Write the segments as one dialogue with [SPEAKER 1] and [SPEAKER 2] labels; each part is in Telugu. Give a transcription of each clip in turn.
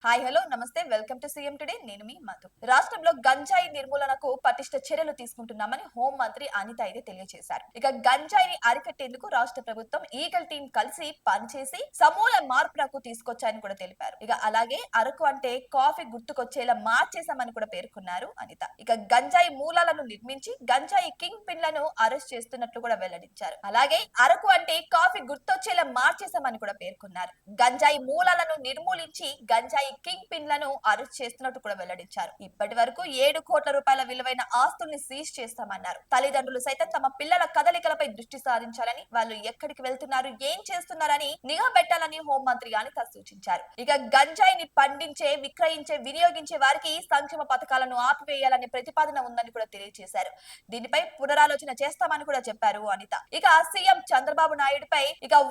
[SPEAKER 1] హాయ్ హలో నమస్తే వెల్కమ్ టు సీఎం టుడే నేను మీ మధు. రాష్ట్రంలో గంజాయి నిర్మూలనకు పటిష్ట చర్యలు తీసుకుంటున్నామని హోం మంత్రి అనిత అయితే తెలియజేశారు. ఇక గంజాయిని అరికట్టేందుకు రాష్ట్ర ప్రభుత్వం ఈగల్ టీం కలిసి పనిచేసి సమూల మార్పులకు తీసుకొచ్చాయని కూడా తెలిపారు. ఇక అలాగే అరకు అంటే కాఫీ గుర్తుకొచ్చేలా మార్చేశామని కూడా పేర్కొన్నారు అనిత. ఇక గంజాయి మూలాలను నిర్మించి గంజాయి కింగ్ పిన్లను అరెస్ట్ చేస్తున్నట్లు కూడా వెల్లడించారు. అలాగే అరకు అంటే కాఫీ గుర్తొచ్చేలా మార్చేశామని కూడా పేర్కొన్నారు. గంజాయి మూలాలను నిర్మూలించి గంజాయి కింగ్ పిన్లను అరెస్ట్ చేస్తున్నట్టు కూడా వెల్లడించారు. ఇప్పటి వరకు 7 కోట్ల రూపాయల విలువైన ఆస్తుల్ని సీజ్ చేస్తామన్నారు. తల్లిదండ్రులు సైతం తమ పిల్లల కదలికలపై దృష్టి సారించాలని, వాళ్ళు ఎక్కడికి వెళ్తున్నారు, ఏం చేస్తున్నారని నిఘా పెట్టాలని హోంమంత్రి అనిత సూచించారు. ఇక గంజాయిని పండించే, విక్రయించే, వినియోగించే వారికి సంక్షేమ పథకాలను ఆపివేయాలనే ప్రతిపాదన ఉందని కూడా తెలియజేశారు. దీనిపై పునరాలోచన చేస్తామని కూడా చెప్పారు అనిత. ఇక సీఎం చంద్రబాబు నాయుడుపై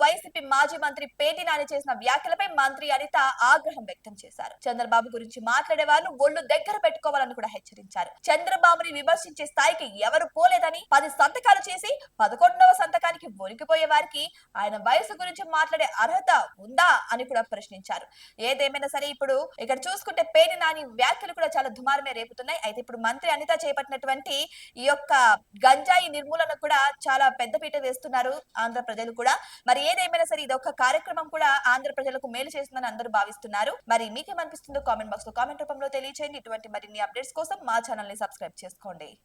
[SPEAKER 1] వైసీపీ మాజీ మంత్రి పేర్ని నాని చేసిన వ్యాఖ్యలపై మంత్రి అనిత ఆగ్రహం వ్యక్తం చేశారు. చంద్రబాబు గురించి మాట్లాడే వాళ్ళు ఒళ్ళు దగ్గర పెట్టుకోవాలని కూడా హెచ్చరించారు. చంద్రబాబుని విమర్శించే స్థాయికి ఎవరు పోలేదని, 10 సంతకాలు చేసి 11వ సంతకానికి వణికిపోయే వారికి ఆయన వయసు గురించి మాట్లాడే అర్హత ఉందా అని కూడా ప్రశ్నించారు. ఏదేమైనా సరే ఇప్పుడు ఇక్కడ చూసుకుంటే పేర్ని నాని వ్యాఖ్యలు కూడా చాలా దుమారమే రేపుతున్నాయి. అయితే ఇప్పుడు మంత్రి అనిత చేపట్టినటువంటి ఈ యొక్క గంజాయి నిర్మూలన కూడా చాలా పెద్దపీట వేస్తున్నారు ఆంధ్ర ప్రజలు కూడా. మరి ఏదేమైనా సరే ఇది ఒక కార్యక్రమం కూడా ఆంధ్ర ప్రజలకు మేలు చేస్తుందని అందరూ భావిస్తున్నారు. మరి మీకేమనిపిస్తుందో కామెంట్ బాక్స్ లో కామెంట్ రూపంలో తెలియచేయండి. ఇటువంటి మరిన్ని అప్డేట్స్ కోసం మా ఛానల్ ని సబ్స్క్రైబ్ చేసుకోండి.